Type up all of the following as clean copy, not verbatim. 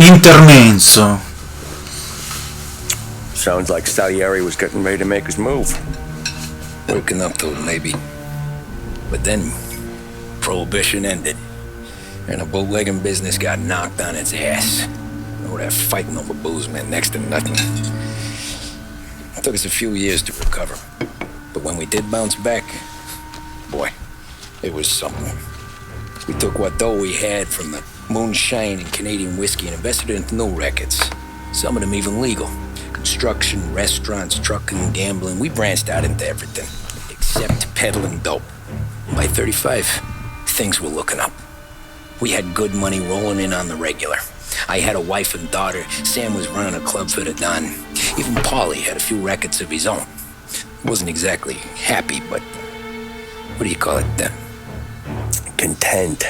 Intermenso. Sounds like Salieri was getting ready to make his move. Woken up to it, maybe. But then, Prohibition ended, and the bootlegging business got knocked on its ass. Oh, that fighting over booze meant next to nothing. It took us a few years to recover. But when we did bounce back, boy, it was something. We took what dough we had from the moonshine and Canadian whiskey and invested it into new rackets. Some of them even legal. Construction, restaurants, trucking, gambling. We branched out into everything, except peddling dope. By 35, things were looking up. We had good money rolling in on the regular. I had a wife and daughter. Sam was running a club for the Don. Even Paulie had a few rackets of his own. Wasn't exactly happy, but what do you call it then? Content.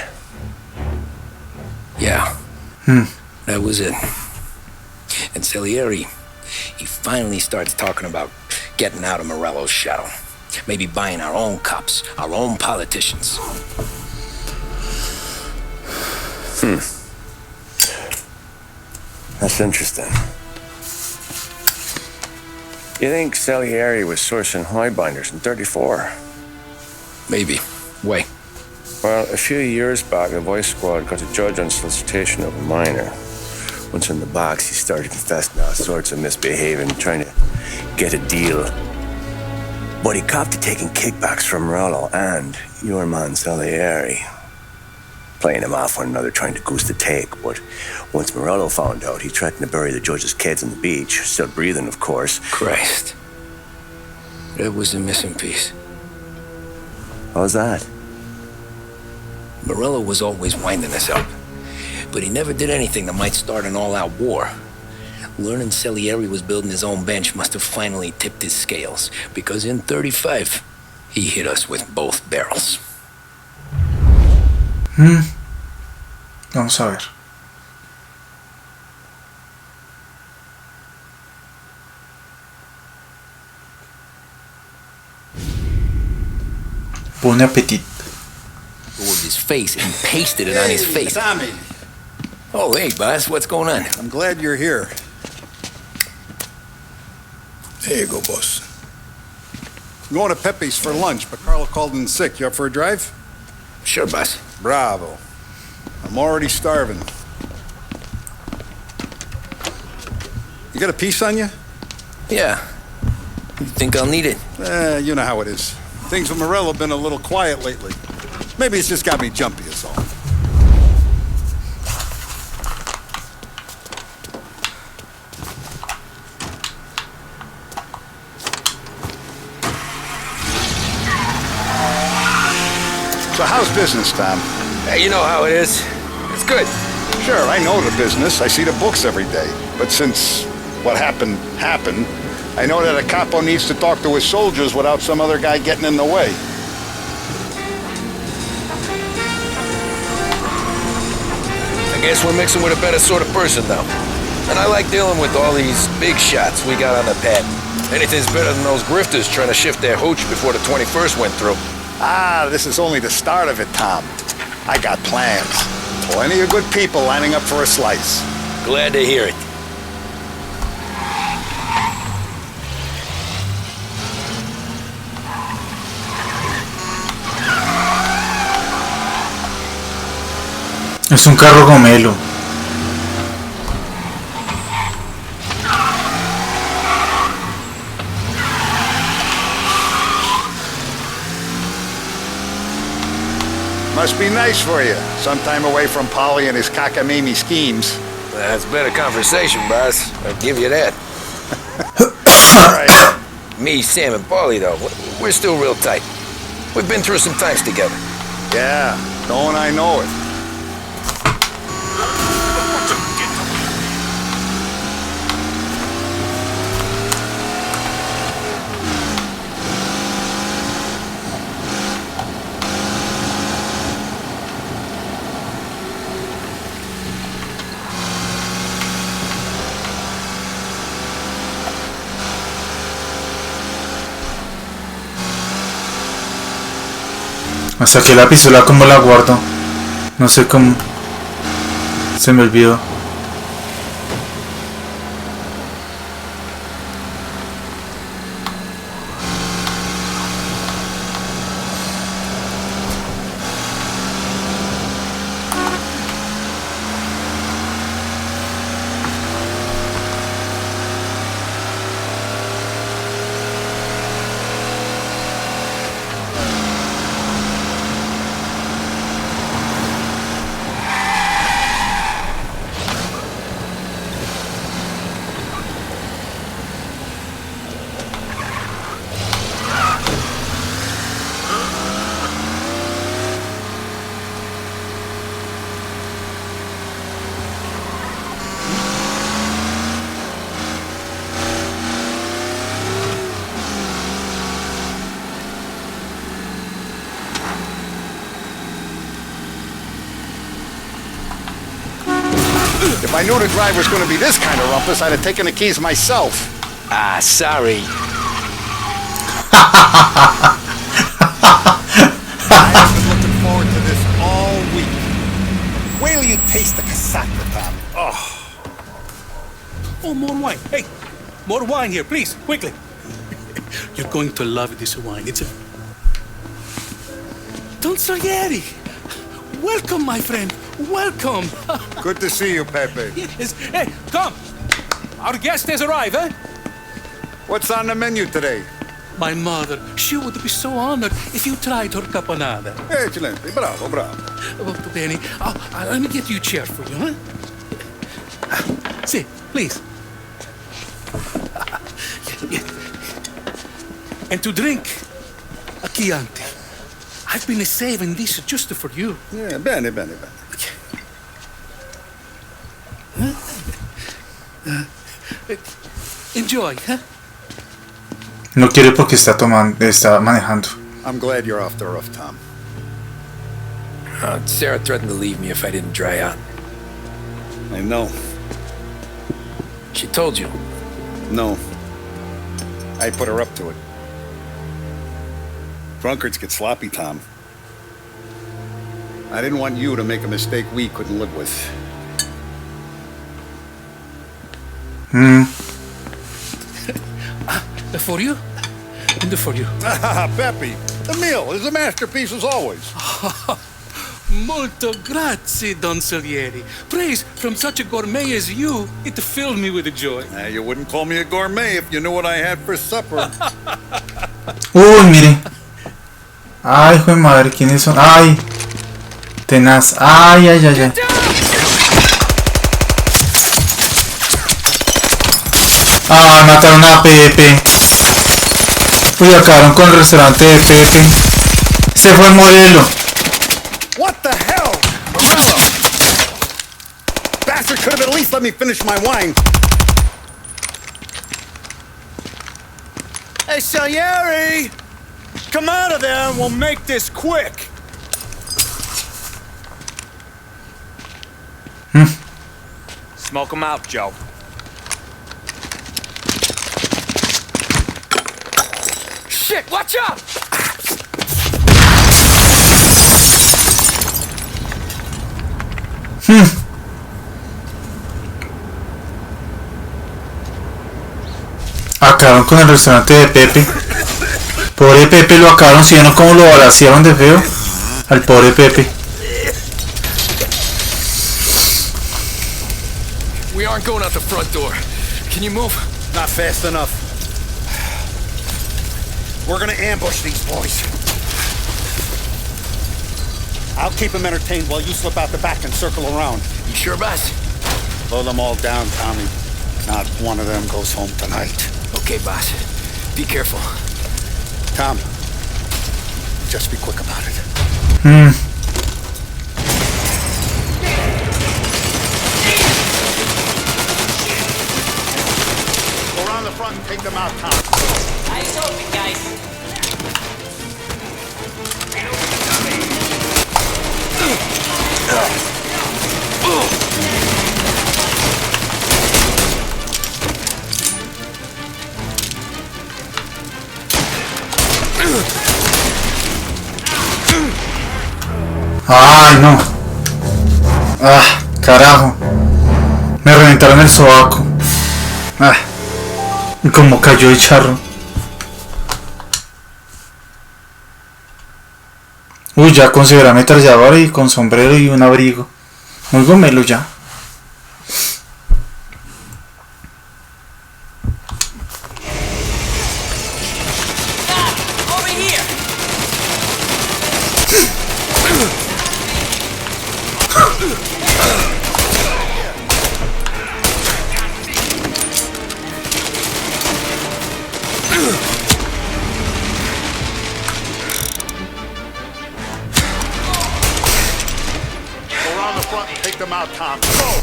Yeah. That was it. And Salieri, he finally starts talking about getting out of Morello's shadow. Maybe buying our own cops, our own politicians. That's interesting. You think Salieri was sourcing highbinders in 34? Maybe. Wait. Well, a few years back, a voice squad got a judge on solicitation of a minor. Once in the box, he started confessing all sorts of misbehaving, trying to get a deal. But he copped to taking kickbacks from Morello and your man Salieri. Playing him off one another, trying to goose the take. But once Morello found out, he threatened to bury the judge's kids on the beach. Still breathing, of course. Christ. That was the missing piece. How's that? Morello was always winding us up. But he never did anything that might start an all-out war. Learning Salieri was building his own bench must have finally tipped his scales. Because in 35, he hit us with both barrels. Vamos a ver. Bon appetit. With his face and pasted it on his face. Tommy. Oh, hey, boss, what's going on? I'm glad you're here. There you go, boss. I'm going to Pepe's for lunch, but Carlo called in sick. You up for a drive? Sure, boss. Bravo. I'm already starving. You got a piece on you? Yeah. You think I'll need it? You know how it is. Things with Morello have been a little quiet lately. Maybe it's just got me jumpy, is all. So how's business, Tom? You know how it is. It's good. Sure, I know the business. I see the books every day. But since what happened, I know that a capo needs to talk to his soldiers without some other guy getting in the way. I guess we're mixing with a better sort of person now. And I like dealing with all these big shots we got on the pad. Anything's better than those grifters trying to shift their hooch before the 21st went through. Ah, this is only the start of it, Tom. I got plans. Plenty of good people lining up for a slice. Glad to hear it. Es un carro gomelo. Must be nice for you. Some time away from Polly and his cockamamie schemes. That's better conversation, boss. I'll give you that. All right. Me, Sam, and Paulie, though, we're still real tight. We've been through some times together. Yeah, don't I know it. Hasta que la pistola como la guardo. No sé cómo. Se me olvidó. If I knew the drive was going to be this kind of rumpus, I'd have taken the keys myself. Ah, sorry. I've been looking forward to this all week. Wait till you taste the cassata, Tom. Oh, more wine. Hey, more wine here, please, quickly. You're going to love this wine. It's a... Don Salieri. Welcome, my friend. Welcome. Good to see you, Pepe. Yes. Hey, come. Our guest has arrived, eh? What's on the menu today? My mother, she would be so honored if you tried her caponata. Excelente, bravo, bravo. Molto bene. Let me get you a chair for you, huh? Sit, please. Yeah. And to drink, a Chianti. I've been saving this just for you. Yeah, bene, bene, bene. Enjoy, huh? No quiere porque está tomando, está manejando. I'm glad you're off the roof, Tom. Sarah threatened to leave me if I didn't dry out. I know. She told you. No. I put her up to it. Drunkards get sloppy, Tom. I didn't want you to make a mistake we couldn't live with. For you? And for you. Pepe, the meal is a masterpiece as always. Molto grazie, Don Salieri. Praise from such a gourmet as you, it filled me with joy. You wouldn't call me a gourmet if you knew what I had for supper. Uy, mire. Ay, hijo de madre, ¿quiénes son? Ay. Tenaz. Ay, ay, ay, ay. Ah, mataron a Pepe. Uy, acabaron con el restaurante de Pepe. Se fue el modelo. What the hell? Morello! Bastard could have at least let me finish my wine. Hey, Salieri! Come out of there and we'll make this quick. Smoke 'em out, Joe. Shit, watch out! Acabaron con el restaurante de Pepe. Pobre Pepe, lo acabaron. Si no, como lo balacearon de feo al pobre Pepe. We aren't going out the front door. Can you move? Not fast enough. We're gonna ambush these boys. I'll keep them entertained while you slip out the back and circle around. You sure, boss? Blow them all down, Tommy. Not one of them goes home tonight. Okay, boss. Be careful. Tom, just be quick about it. Go around the front and take them out, Tom. Eyes open, guys. Ay, no. Ah, carajo. Me reventaron el sobaco. Ah. Y como cayó el charro. Uy, ya con severa ametralladora y con sombrero y un abrigo. Muy gomelo ya. Over here. Go around the front and take them out, Tom. Go!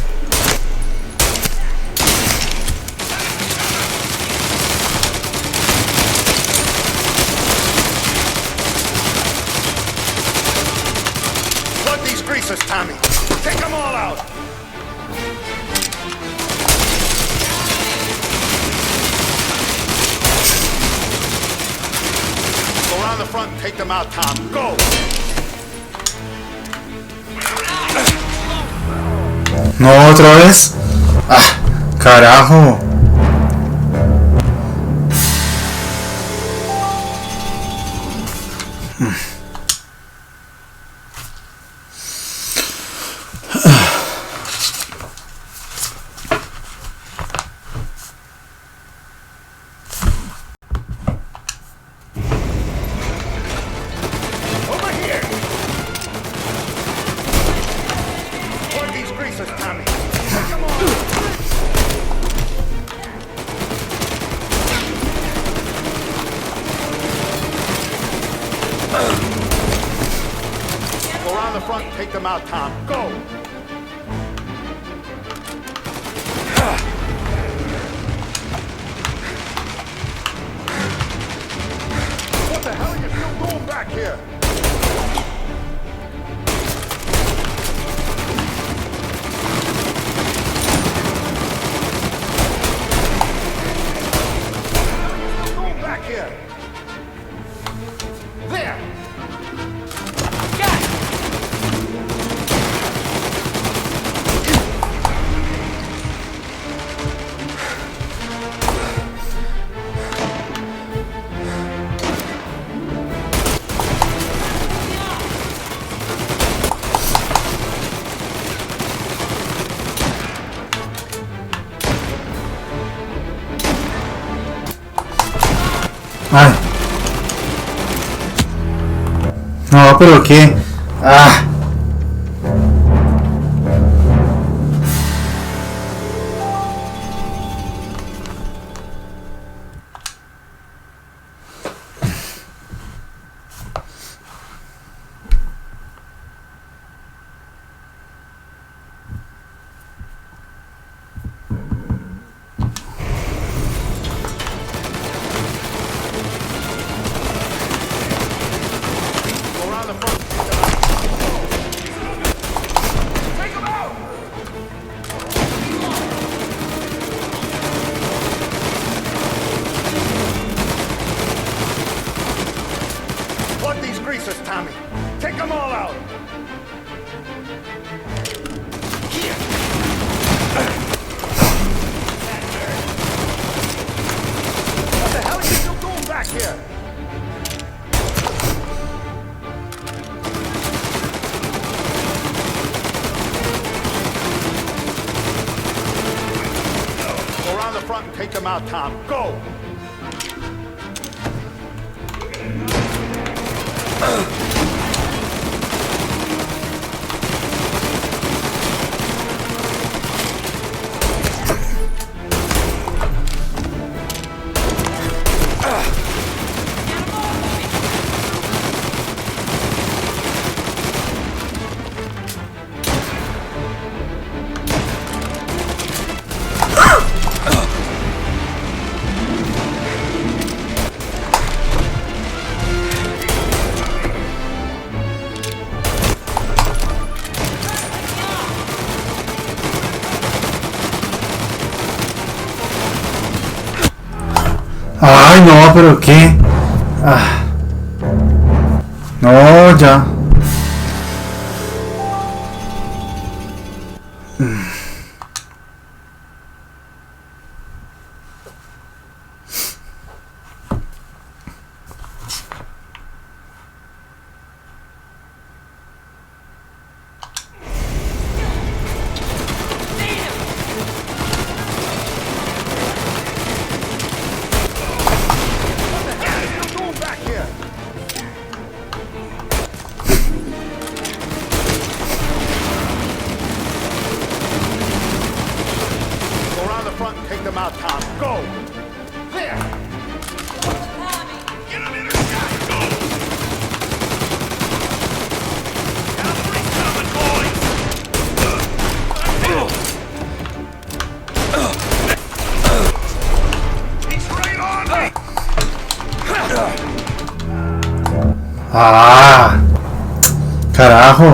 Plug these greasers, Tommy. Take them all out. around the front and take them out, Tom. Go! No, otra vez. Ah, carajo. Over here! Toward these greasers, Tommy. Come on! Go around the front and take them out, Tom. Go! What the hell are you still doing back here? Going back here. There. Ay. No, pero qué. Ah. Go around the front. Take them out! Plug these greasers, Tommy. Take them all out. What the hell are you still doing back here? Go around the front and take them out, Tom. Go! Ay, no, pero qué. Ah. No, ya. Still going back here. Go around the front and take them out, Tom. Go! There! Get him in her shot! Go! Cavalry's coming, boys! He's right on me! Ah. Carajo.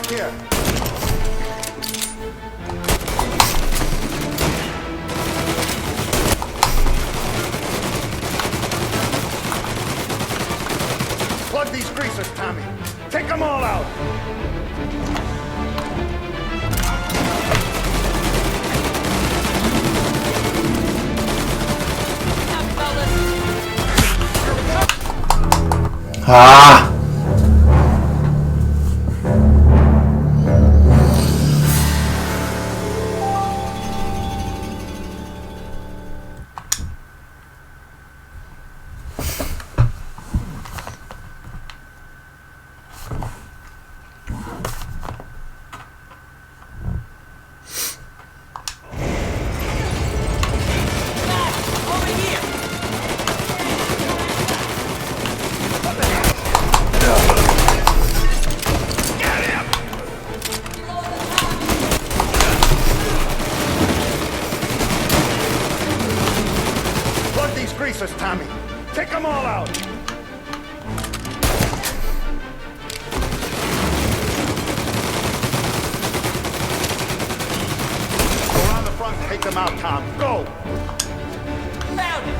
back here. Plug these greasers, Tommy. Take them all out. Ah. Greasers, Tommy. Take them all out. Go around the front and take them out, Tom. Go. Found it.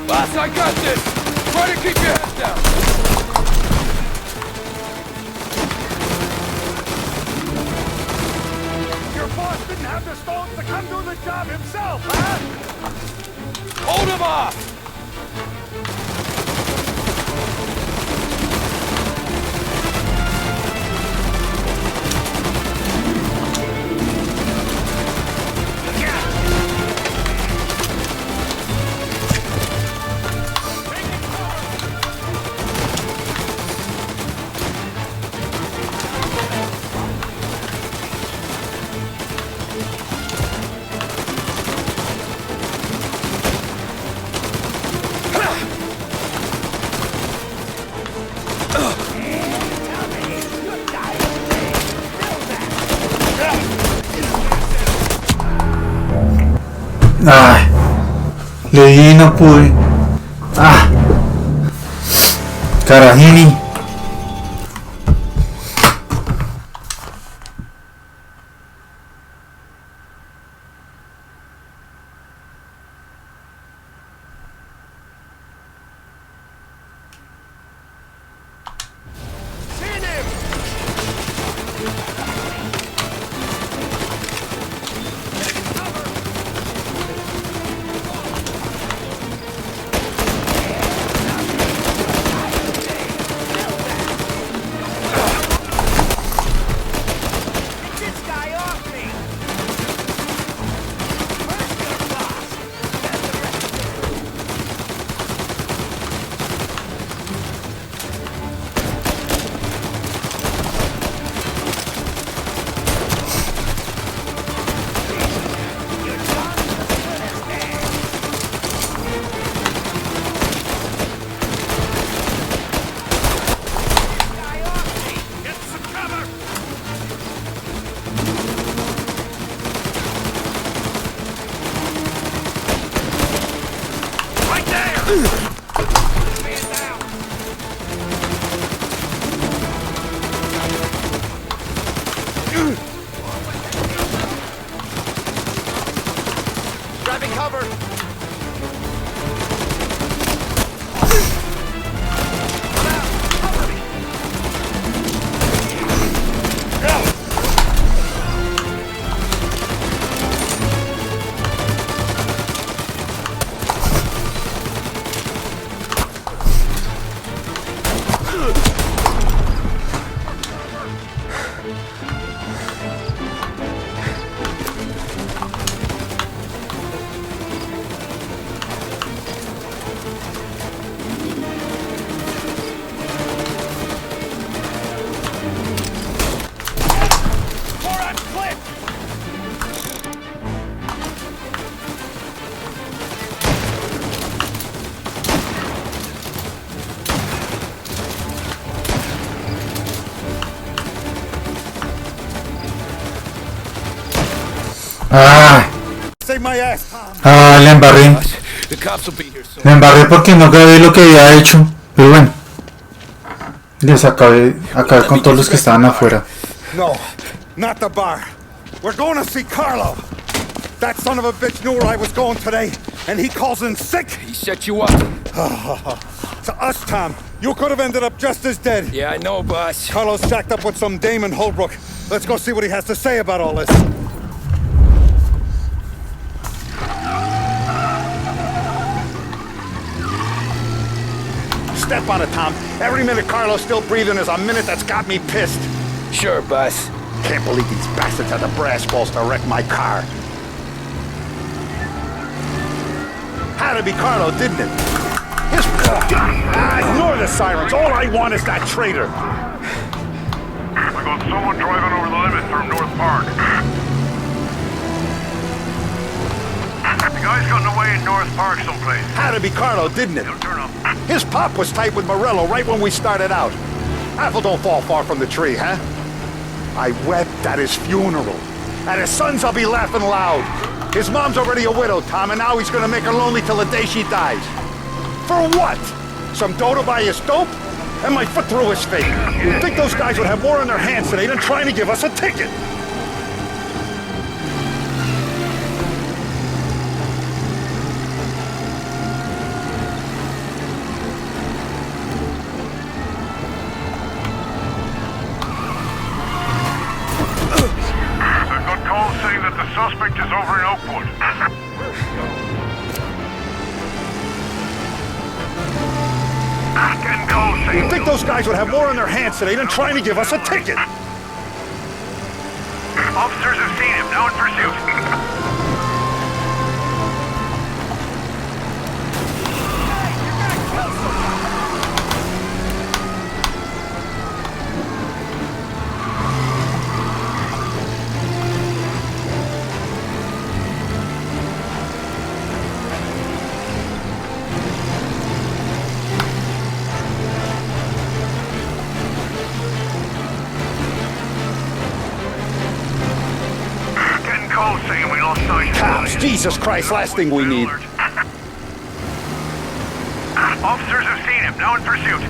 Boss, I got this! Try to keep your head down! Your boss didn't have the stones to come do the job himself, huh? Hold him off! Ay, le di y no pude. Ah, carajini. Grabbing cover! Ah, Save my ass, Tom. la embarré. The cops will be here soon. La embarré porque no grabé lo que había hecho. Pero bueno. Les acabé con todos los que estaban afuera. No, not the bar. We're going to see Carlo. That son of a bitch knew where I was going today, and he calls in sick. He set you up. To us, Tom. You could have ended up just as dead. Yeah, I know, boss. Carlo's shacked up with some dame in Holbrook. Let's go see what he has to say about all this. Step on it, Tom. Every minute Carlo's still breathing is a minute that's got me pissed. Sure, boss. Can't believe these bastards had the brass balls to wreck my car. Had to be Carlo, didn't it? Ignore the sirens. All I want is that traitor. We got someone driving over the limit from North Park. The guy's gotten away in North Park someplace. Had to be Carlo, didn't it? He'll turn up. His pop was tight with Morello right when we started out. Apple don't fall far from the tree, huh? I wept at his funeral. At his sons, I'll be laughing loud. His mom's already a widow, Tom, and now he's gonna make her lonely till the day she dies. For what? Some dough to buy his dope? And my foot through his face. You'd think those guys would have more in their hands today than trying to give us a ticket. I've got calls saying that the suspect is over in Oakwood. Getting calls saying... You'd think those guys would have more in their hands today than trying to give us a ticket. Officers have seen him, now in pursuit. Getting calls saying we lost sight of Cops, Jesus Christ, last thing we need. Officers have seen him, now in pursuit.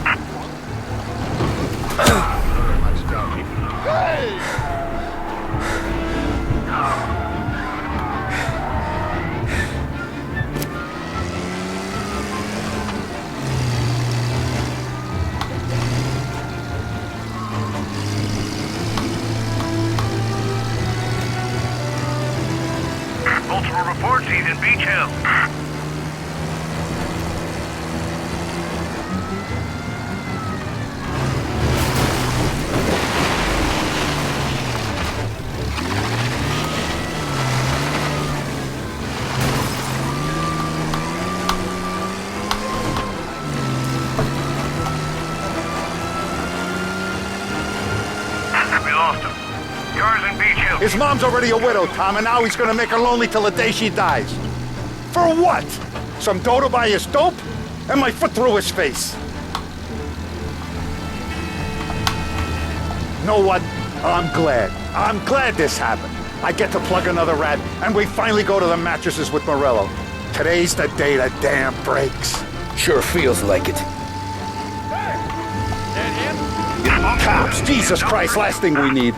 Multiple reports he's in Beach Hill. We lost him. Car's in Beach Hill. His mom's already a widow, Tom, and now he's gonna make her lonely till the day she dies. For what? Some dough to buy his dope? And my foot through his face. Know what? I'm glad. I'm glad this happened. I get to plug another rat, and we finally go to the mattresses with Morello. Today's the day the dam breaks. Sure feels like it. Cops, Jesus Christ, last thing we need.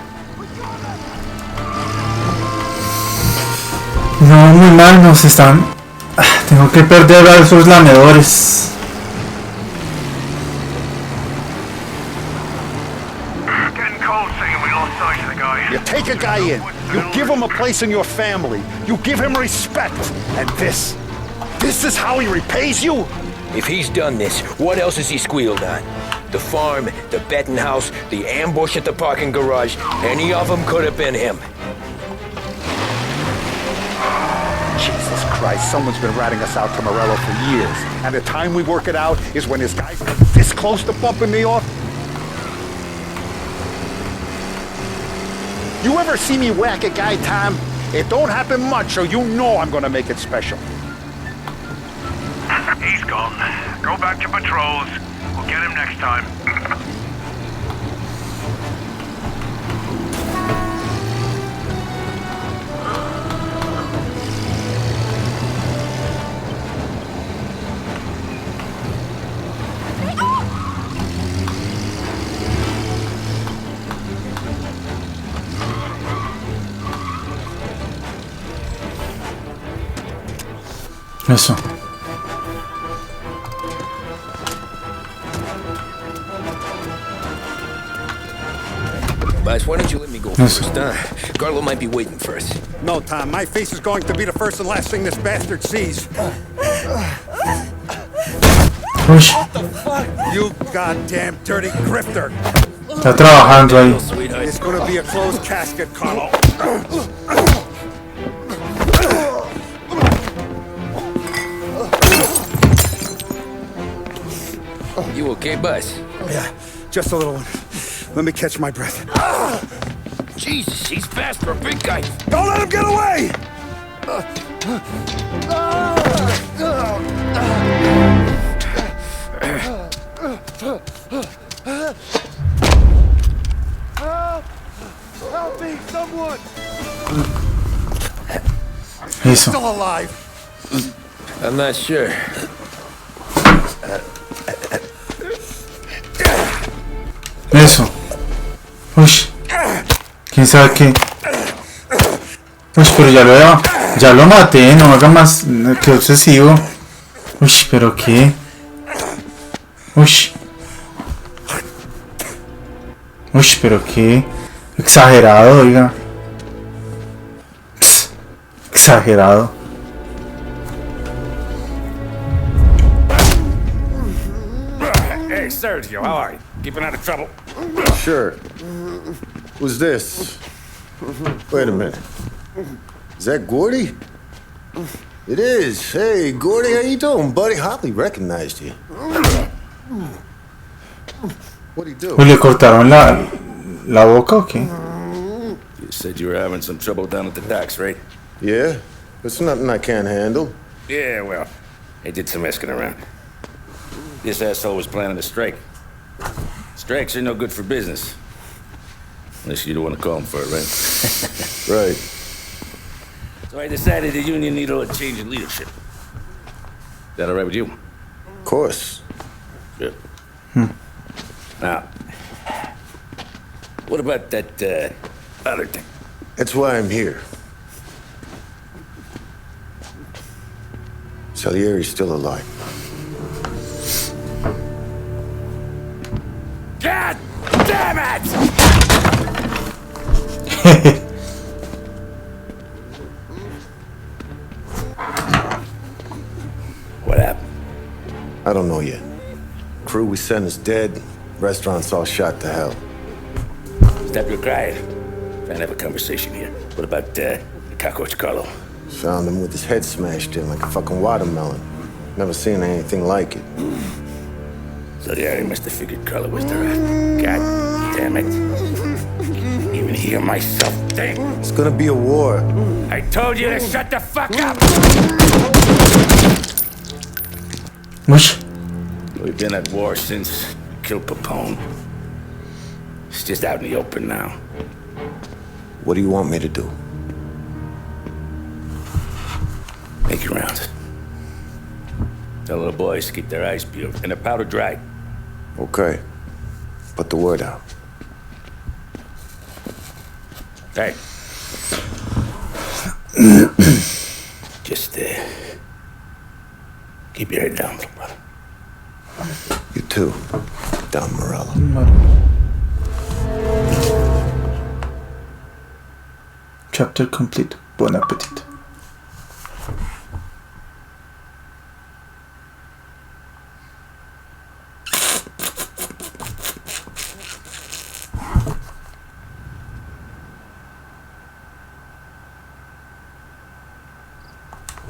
No, muy mal, nos están... Tengo que perder a esos lamedores. Getting calls saying we lost sight of the guy. You take a guy in, you give him a place in your family, you give him respect, and this is how he repays you? If he's done this, what else has he squealed on? The farm, the betting house, the ambush at the parking garage, any of them could have been him. Jesus Christ, someone's been ratting us out to Morello for years, and the time we work it out is when his guys are this close to bumping me off. You ever see me whack a guy, Tom? It don't happen much, so you know I'm gonna make it special. He's gone. Go back to patrols. We'll get him next time. Eso. Buzz, why don't you let me go Yes. first, huh? Carlo might be waiting for us. No, Tom, my face is going to be the first and last thing this bastard sees. Uy, You goddamn dirty grifter. está trabajando ahí. Sweetheart. It's gonna be a closed casket, Carlo. You okay, Buzz? Yeah, just a little one. Let me catch my breath. Jesus, he's fast for a big guy. Don't let him get away! Help me, someone! Eso. Still alive. I'm not sure. Eso. Uy. ¿Quién sabe qué? Uy, pero ya lo maté, no haga más. Qué obsesivo. Uy, pero qué. Uy. Uy, pero qué. Exagerado, oiga. Pss, exagerado. Hey, Sergio, how are you? Keeping out of trouble? Sure. Who's this? Wait a minute. Is that Gordy? It is. Hey, Gordy, how you doing, buddy? Hardly recognized you. What'd he do? Uy, le cortaron la boca o qué? You said you were having some trouble down at the docks, right? Yeah, it's nothing I can't handle. Yeah, well, I did some asking around. This asshole was planning a strike. Strikes are no good for business. Unless you don't want to call him for it, right? Right. So I decided the union needed a change in leadership. Is that all right with you? Of course. Good. Now, what about that other thing? That's why I'm here. Salieri's still alive. God damn it! What happened? I don't know yet. Crew we sent is dead. Restaurant's all shot to hell. Stop your crying. Trying to have a conversation here. What about the cockroach Carlo? Found him with his head smashed in like a fucking watermelon. Never seen anything like it. So the area must have figured Carlo was the rat. God damn it. Even hear myself think. It's gonna be a war. I told you to shut the fuck up! Uy, We've been at war since we killed Papone. It's just out in the open now. What do you want me to do? Make your rounds. Tell the boys to keep their eyes peeled and their powder dry. Okay. Put the word out. Hey. Just, keep your head down, brother. You too, Don Morello. Chapter complete. Bon appetit.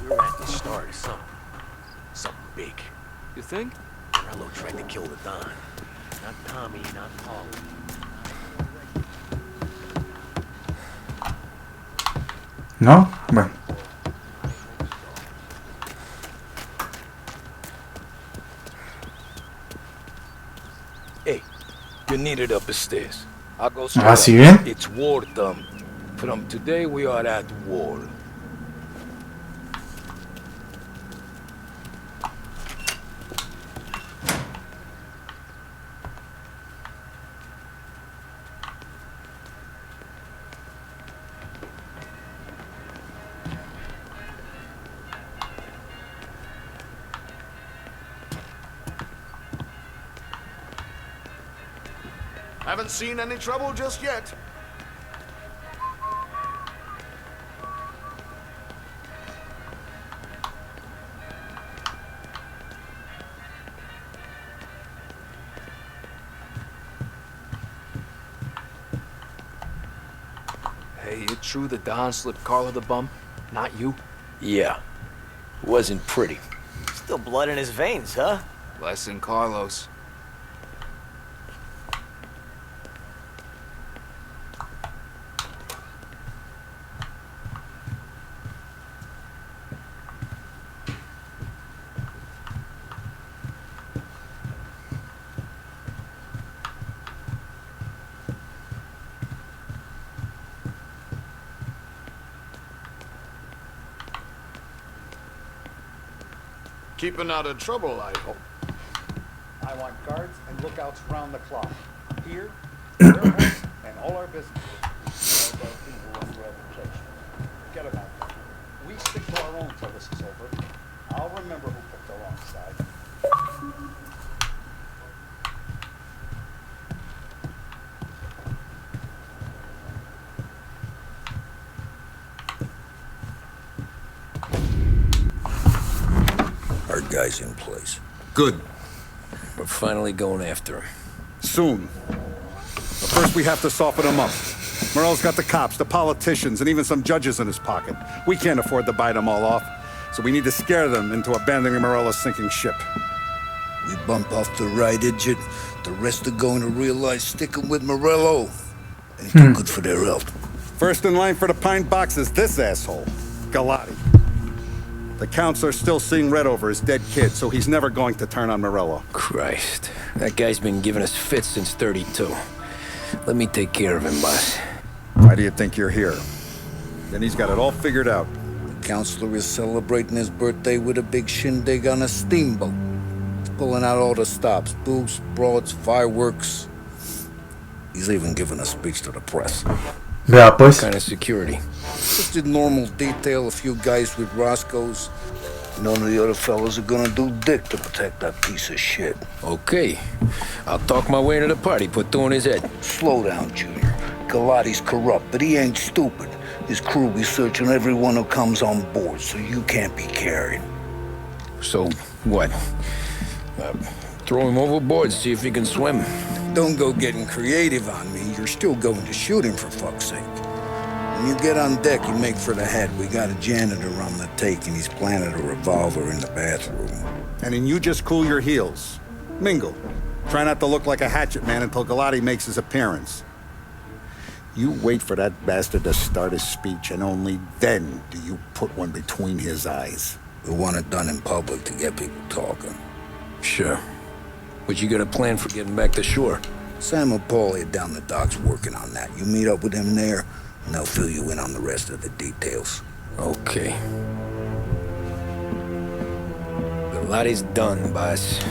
We're at the start of something. Something big. You think? Morello tried to kill the Don. Not Tommy, not Paul. ¿No? Bueno. Hey, you need it up the stairs. I'll go Ah, straight ¿sí up. ven? It's war, Thumb. From today, we are at war. Haven't seen any trouble just yet. Hey, it true the Don slipped Carlo the bump? Not you? Yeah. Wasn't pretty. Still blood in his veins, huh? Less than Carlos. Keeping out of trouble, I hope. I want guards and lookouts round the clock. Here, warehouse, and all our businesses. All our people under reputation. Forget about that. We stick to our own till this is over. I'll remember who picked the wrong side. Our guy's in place. Good. We're finally going after him. Soon. But first we have to soften him up. Morello's got the cops, the politicians, and even some judges in his pocket. We can't afford to bite them all off, so we need to scare them into abandoning Morello's sinking ship. We bump off the right idiot. The rest are going to realize sticking with Morello ain't too good for their health. First in line for the pine box is this asshole, Galati. The counselor's still seeing red over his dead kid, so he's never going to turn on Morello. Christ. That guy's been giving us fits since 32. Let me take care of him, boss. Why do you think you're here? Then he's got it all figured out. The counselor is celebrating his birthday with a big shindig on a steamboat. He's pulling out all the stops, booze, broads, fireworks. He's even giving a speech to the press. Vea pues. What kind of security? Just a normal detail, a few guys with Roscoe's. None of the other fellas are gonna do dick to protect that piece of shit. Okay. I'll talk my way to the party, put two in his head. Slow down, Junior. Galati's corrupt, but he ain't stupid. His crew be searching everyone who comes on board, so you can't be carried. So, what? Throw him overboard, see if he can swim. Don't go getting creative on me. You're still going to shoot him, for fuck's sake. When you get on deck, you make for the head. We got a janitor on the take, and he's planted a revolver in the bathroom. And then you just cool your heels. Mingle. Try not to look like a hatchet man until Galati makes his appearance. You wait for that bastard to start his speech, and only then do you put one between his eyes. We want it done in public to get people talking. Sure. But you got a plan for getting back to shore? Sam and Paulie are down the docks working on that. You meet up with them there, and they'll fill you in on the rest of the details. Okay. Galati's done, boss.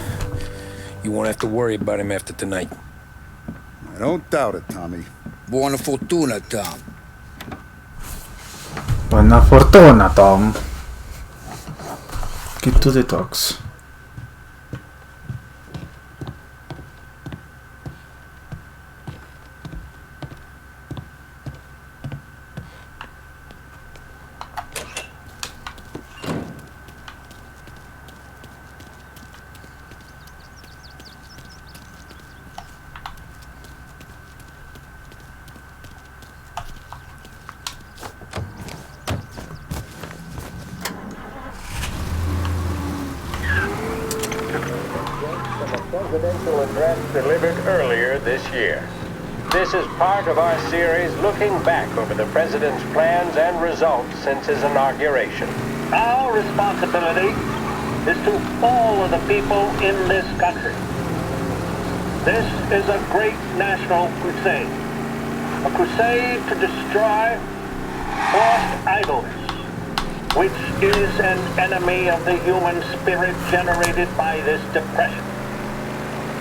You won't have to worry about him after tonight. I don't doubt it, Tommy. Buona fortuna, Tom. Buona fortuna, Tom. Get to the docks. Presidential address delivered earlier this year. This is part of our series looking back over the president's plans and results since his inauguration. Our responsibility is to all of the people in this country. This is a great national crusade. A crusade to destroy forced idleness, which is an enemy of the human spirit generated by this depression.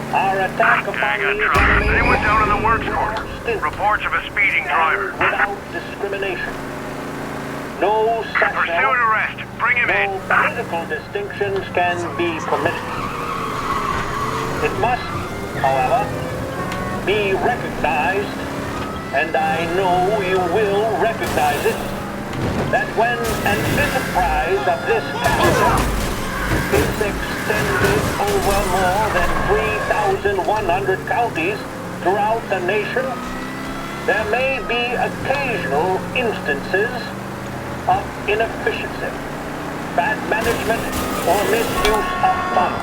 Our attack upon these enemies they went down in the works corner. Reports of a speeding driver. Without discrimination. No sexual, Pursue and arrest. Bring him in. no political distinctions can be permitted. It must, however, be recognized, and I know you will recognize it, that when an enterprise of this caliber is extended over more than 3,100 counties throughout the nation, there may be occasional instances of inefficiency, bad management, or misuse of funds.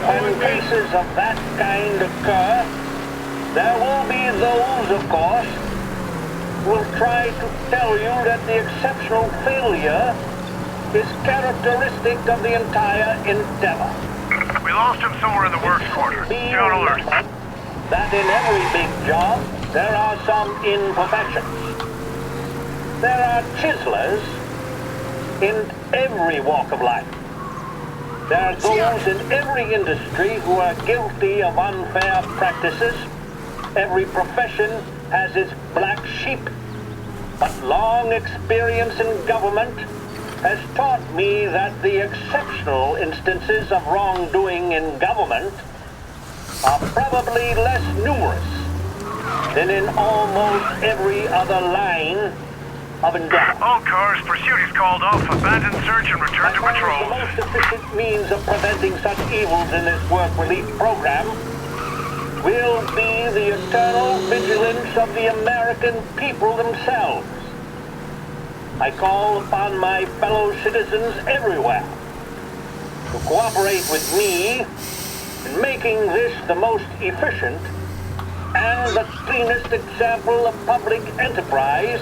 When cases of that kind occur, there will be those, of course, who will try to tell you that the exceptional failure is characteristic of the entire endeavor. We lost him somewhere in the works quarter. Stay on alert. That in every big job, there are some imperfections. There are chiselers in every walk of life. There are those in every industry who are guilty of unfair practices. Every profession has its black sheep. But long experience in government has taught me that the exceptional instances of wrongdoing in government are probably less numerous than in almost every other line of endeavor. All cars, pursuit is called off, abandon search and return to patrol. The most efficient means of preventing such evils in this work relief program will be the eternal vigilance of the American people themselves. I call upon my fellow citizens everywhere to cooperate with me in making this the most efficient and the cleanest example of public enterprise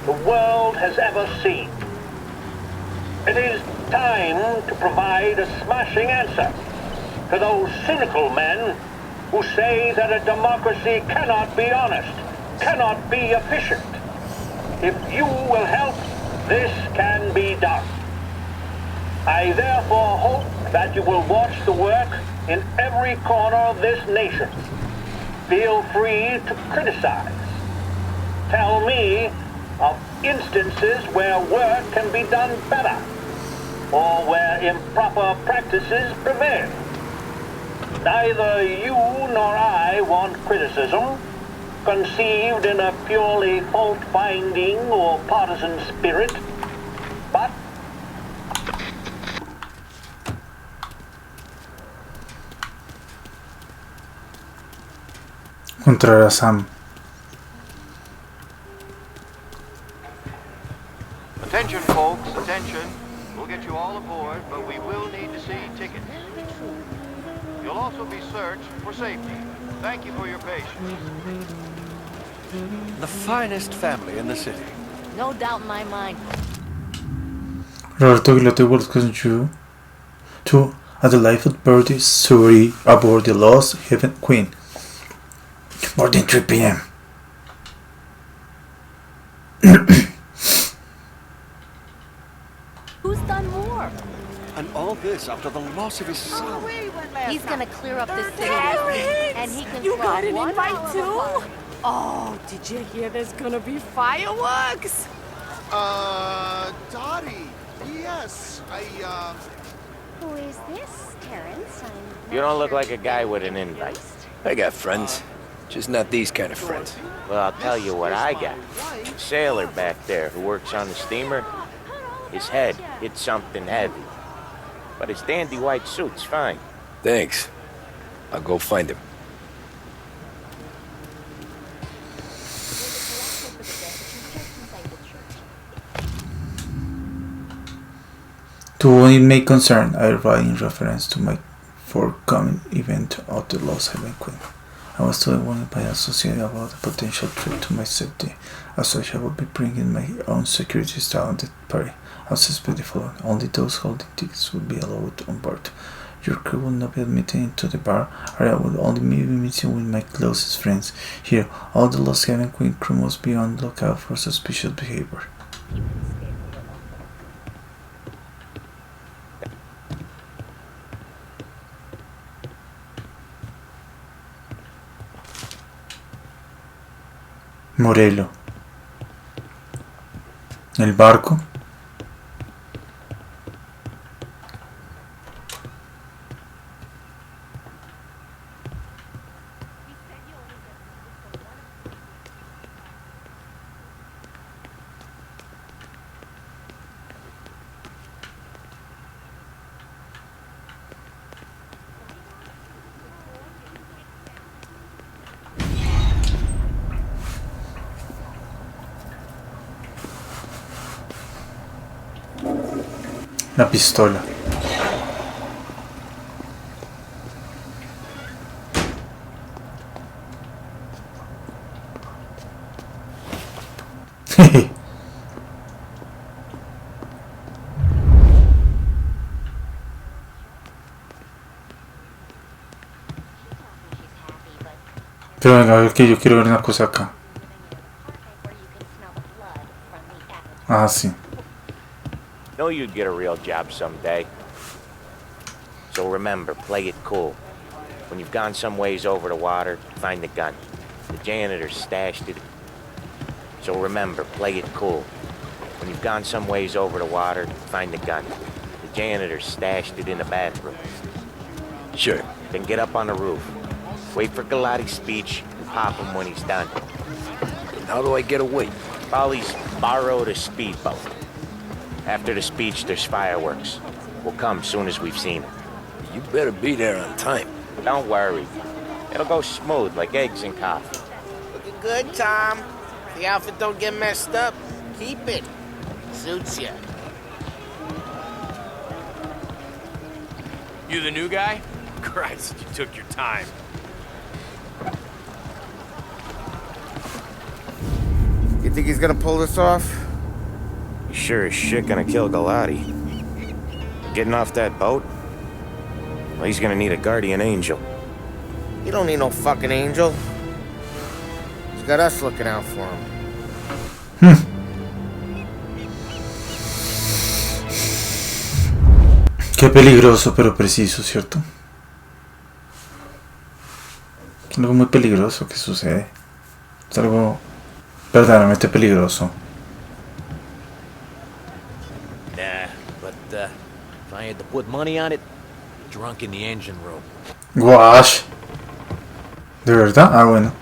the world has ever seen. It is time to provide a smashing answer to those cynical men who say that a democracy cannot be honest, cannot be efficient. If you will help, this can be done. I therefore hope that you will watch the work in every corner of this nation. Feel free to criticize. Tell me of instances where work can be done better, or where improper practices prevail. Neither you nor I want criticism, conceived in a purely fault-finding or partisan spirit, but Encontrar a Sam. Attention, folks, attention. We'll get you all aboard, but we will need to see tickets. You'll also be searched for safety. Thank you for your patience. The finest family in the city. No doubt in my mind. Roberto Gilotti welcomes you to a delightful birthday story aboard the Lost Heaven Queen. More than 3 p.m. Who's done more? And all this after the loss of his son. He's gonna clear up this city, Terrence! and he can You throw got an one invite hell of a too? party. Oh, did you hear there's gonna be fireworks? Dottie. Yes, Who is this, Terrence? You don't look like a guy with an invite. I got friends. Just not these kind of friends. Well, I'll tell you what I got. A sailor back there who works on the steamer. His head hit something heavy. But his dandy white suit's fine. Thanks. I'll go find him. To it may concern, I write in reference to my forthcoming event of the Lost Heaven Queen. I was told warned by a associate about the potential threat to my safety. As such, I will be bringing my own security staff on the party. I suspect the following: only those holding tickets will be allowed on board. Your crew will not be admitted into the bar area. Will only be meeting with my closest friends. Here, all the Lost Heaven Queen crew must be on lookout for suspicious behavior. Morelo. El barco. La pistola. Pero venga, a ver que yo quiero ver una cosa acá. Ah, sí. Know you'd get a real job someday. So remember, play it cool. When you've gone some ways over the water, find the gun. The janitor stashed it. So remember, play it cool. When you've gone some ways over the water, find the gun. The janitor stashed it in the bathroom. Sure. Then get up on the roof. Wait for Galati's speech and pop him when he's done. And how do I get away? Polly's borrowed a speedboat. After the speech, there's fireworks. We'll come soon as we've seen it. You better be there on time. Don't worry. It'll go smooth like eggs and coffee. Looking good, Tom. The outfit don't get messed up. Keep it. Suits ya. You the new guy? Christ, you took your time. You think he's gonna pull this off? You sure as shit gonna kill Galati. Getting off that boat? Well, he's gonna need a guardian angel. You don't need no fucking angel. He's got us looking out for him. Qué peligroso, pero preciso, ¿cierto? Algo muy peligroso que sucede. Es algo verdaderamente peligroso. Nah, but if I had to put money on it, drunk in the engine room. Wash. ¿De verdad? Ah, bueno.